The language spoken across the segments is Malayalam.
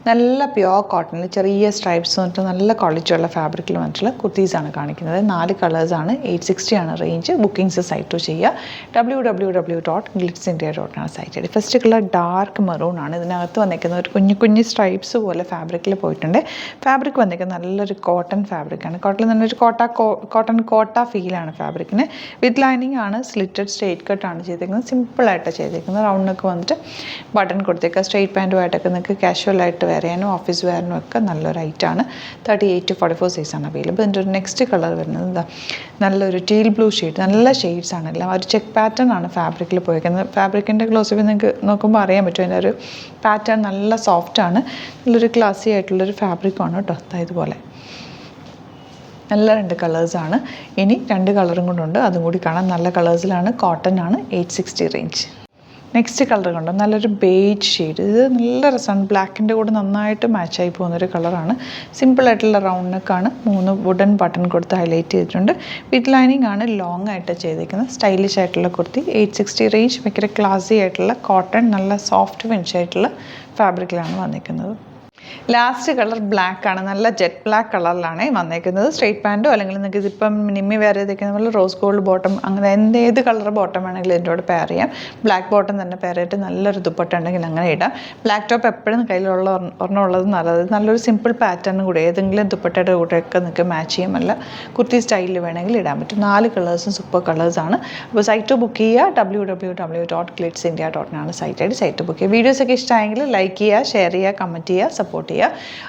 നല്ല പ്യുവർ കോട്ടണിൽ ചെറിയ സ്ട്രൈപ്സ് വന്നിട്ട് നല്ല ക്വാളിറ്റിയുള്ള ഫാബ്രിക്കിൽ വന്നിട്ടുള്ള കുർത്തീസാണ് കാണിക്കുന്നത്. 4 കളേഴ്സാണ്. 860 ആണ് റേഞ്ച്. ബുക്കിംഗ്സ് സൈറ്റ് ചെയ്യുക. www.glitzindia.com ആണ് site. First colour dark maroon ആണ്. ഇതിനകത്ത് വന്നിരിക്കുന്ന ഒരു കുഞ്ഞു സ്ട്രൈപ്സ് പോലെ ഫാബ്രിക്കിൽ പോയിട്ടുണ്ട്. ഫാബ്രിക് വന്നിരിക്കുന്നത് നല്ലൊരു കോട്ടൺ ഫാബ്രിക്കാണ്. കോട്ടണിൽ നല്ലൊരു കോട്ട ഫീലാണ് ഫാബ്രിക്കിന്. വിത്ത് ലൈനിങ് ആണ്. സ്ലിറ്റഡ് സ്ട്രേറ്റ് കട്ടാണ് ചെയ്തേക്കുന്നത്. സിമ്പിളായിട്ട് ചെയ്തേക്കുന്നത്. റൗണ്ട് നെക്ക് വന്നിട്ട് ബട്ടൺ കൊടുത്തേക്കുക. സ്ട്രേറ്റ് പാൻറ്റുമായിട്ടൊക്കെ നിങ്ങൾക്ക് കാഷ്വലായിട്ട് വെയർ ചെയ്യാനും ഓഫീസ് വെയറിനും ഒക്കെ നല്ലൊരു ഐറ്റാണ്. 38 to 44 സൈസാണ് അവൈലബിൾ. ഇതിൻ്റെ ഒരു നെക്സ്റ്റ് കളർ വരുന്നത് എന്താ നല്ലൊരു ടീൽ ബ്ലൂ ഷെയ്ഡ്. നല്ല ഷെയ്ഡ്സ് ആണ് എല്ലാം. ഒരു ചെക്ക് പാറ്റേൺ ആണ് ഫാബ്രിക്കിൽ പോയിരിക്കുന്നത്. ഫാബ്രിക്കിൻ്റെ ക്ലോസിൽ നിങ്ങൾക്ക് നോക്കുമ്പോൾ അറിയാൻ പറ്റും. അതിൻ്റെ ഒരു പാറ്റേൺ നല്ല സോഫ്റ്റാണ്. നല്ലൊരു ക്ലാസി ആയിട്ടുള്ളൊരു ഫാബ്രിക്കാണ് കേട്ടോ. ഇതുപോലെ നല്ല 2 കളേഴ്സാണ്. ഇനി 2 കളറും കൊണ്ടുണ്ട്. അതും കൂടി കാണാൻ നല്ല കളേഴ്സിലാണ്. കോട്ടൺ ആണ്. 860 റേഞ്ച്. നെക്സ്റ്റ് കളർ കണ്ടോ നല്ലൊരു ബേജ് ഷെയ്ഡ്. ഇത് നല്ല രസമാണ്. ബ്ലാക്കിൻ്റെ കൂടെ നന്നായിട്ട് മാച്ചായി പോകുന്നൊരു കളറാണ്. സിമ്പിളായിട്ടുള്ള റൗണ്ട് നെക്കാണ്. 3 വുഡൻ ബട്ടൺ കൊടുത്ത് ഹൈലൈറ്റ് ചെയ്തിട്ടുണ്ട്. വിത്ത് ലൈനിങ് ആണ്. ലോങ് ആയിട്ട് ചെയ്തിരിക്കുന്നത്. സ്റ്റൈലിഷ് ആയിട്ടുള്ള കുർത്തി. 860 റേഞ്ച്. ഭയങ്കര ക്ലാസി ആയിട്ടുള്ള കോട്ടൺ നല്ല സോഫ്റ്റ് ഫിനിഷ് ആയിട്ടുള്ള ഫാബ്രിക്കിലാണ് വന്നിരിക്കുന്നത്. ലാസ്റ്റ് കളർ ബ്ലാക്ക് ആണ്. നല്ല ജെറ്റ് ബ്ലാക്ക് കളറിലാണ് വന്നേക്കുന്നത്. സ്ട്രേറ്റ് പാൻറ്റോ അല്ലെങ്കിൽ നിങ്ങൾക്ക് ഇതിപ്പം നിമ്മി വെയർ ചെയ്തേക്കുന്ന പോലെ റോസ് ഗോൾഡ് ബോട്ടം അങ്ങനെ ഏത് കളർ ബോട്ടം വേണമെങ്കിലും ഇതിൻ്റെ കൂടെ പെയർ ചെയ്യാം. ബ്ലാക്ക് ബോട്ടം തന്നെ പെയർ ചെയ്തിട്ട് നല്ലൊരു ദുപ്പട്ട ഉണ്ടെങ്കിൽ അങ്ങനെ ഇടാം. ബ്ലാക്ക് ടോപ്പ് എപ്പോഴും കയ്യിലുള്ള ഒരെണ്ണം ഉള്ളത് നല്ലത്. നല്ലൊരു സിമ്പിൾ പാറ്റേൺ കൂടെ ഏതെങ്കിലും ദുപ്പട്ടയുടെ കൂടെയൊക്കെ നിങ്ങൾക്ക് മാച്ച് ചെയ്യാൻ നല്ല കുർത്തി സ്റ്റൈലിൽ വേണമെങ്കിൽ ഇടാൻ പറ്റും. 4 കളേഴ്സും സൂപ്പർ കളേഴ്സാണ്. അപ്പോൾ സൈറ്റ് ബുക്ക് ചെയ്യുക. www.glitzindia.com ആണ് സൈറ്റ് ബുക്ക് ചെയ്യുക. വീഡിയോസൊക്കെ ഇഷ്ടമായെങ്കിൽ ലൈക്ക് ചെയ്യുക, ഷെയർ ചെയ്യുക, കമൻറ്റ് ചെയ്യുക, സപ്പോർട്ട് ചെയ്യുക.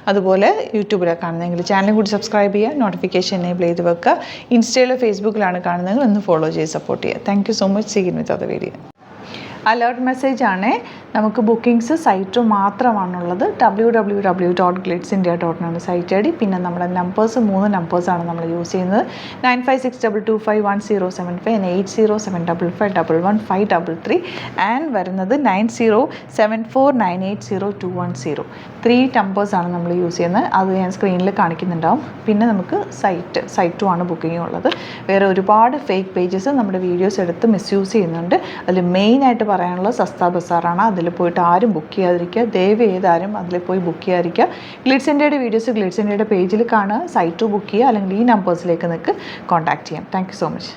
അതുപോലെ യൂട്യൂബിലാണ് കാണുന്നതെങ്കിൽ ചാനൽ കൂടി സബ്സ്ക്രൈബ് ചെയ്യുക. നോട്ടിഫിക്കേഷൻ എനേബിൾ ചെയ്ത് വെക്കുക. ഇൻസ്റ്റയിലോ ഫേസ്ബുക്കിലാണ് കാണുന്നതെങ്കിൽ ഒന്ന് ഫോളോ ചെയ്ത് സപ്പോർട്ട് ചെയ്യുക. Thank you so much. See you with other video. Alert message ആണ്. നമുക്ക് ബുക്കിംഗ്സ് സൈറ്റ് മാത്രമാണുള്ളത്. www.glitzindia.com ആണ് സൈറ്റ് ഐ ഡി. പിന്നെ നമ്മുടെ നമ്പേഴ്സ് 3 നമ്പേഴ്സാണ് നമ്മൾ യൂസ് ചെയ്യുന്നത്. 9562251075 8075551153 ആൻഡ് വരുന്നത് 9074980210. 3 നമ്പേഴ്സാണ് നമ്മൾ യൂസ് ചെയ്യുന്നത്. അത് ഞാൻ സ്ക്രീനിൽ കാണിക്കുന്നുണ്ടാവും. പിന്നെ നമുക്ക് സൈറ്റും ആണ് ബുക്കിംഗ് ഉള്ളത്. വേറെ ഒരുപാട് ഫേക്ക് പേജസ് നമ്മുടെ വീഡിയോസ് എടുത്ത് മിസ്യൂസ് ചെയ്യുന്നുണ്ട്. അതിൽ മെയിനായിട്ട് പറയാനുള്ളത് സസ്ത ബസാറാണ്. അതിൽ പോയിട്ട് ആരും ബുക്ക് ചെയ്യാതിരിക്കുക. ദയവ് ചെയ്താരും അതിൽ പോയി ബുക്ക് ചെയ്യാതിരിക്കുക. ഗ്ലിറ്റ്സ് ഇന്ത്യയുടെ വീഡിയോസ് ഗ്ലിറ്റ്സ് ഇന്ത്യയുടെ പേജിൽ കാണുക. സൈറ്റ് ബുക്ക് ചെയ്യുക. അല്ലെങ്കിൽ ഈ നമ്പേഴ്സിലേക്ക് നിങ്ങൾക്ക് കോൺടാക്ട് ചെയ്യാം. Thank you so much.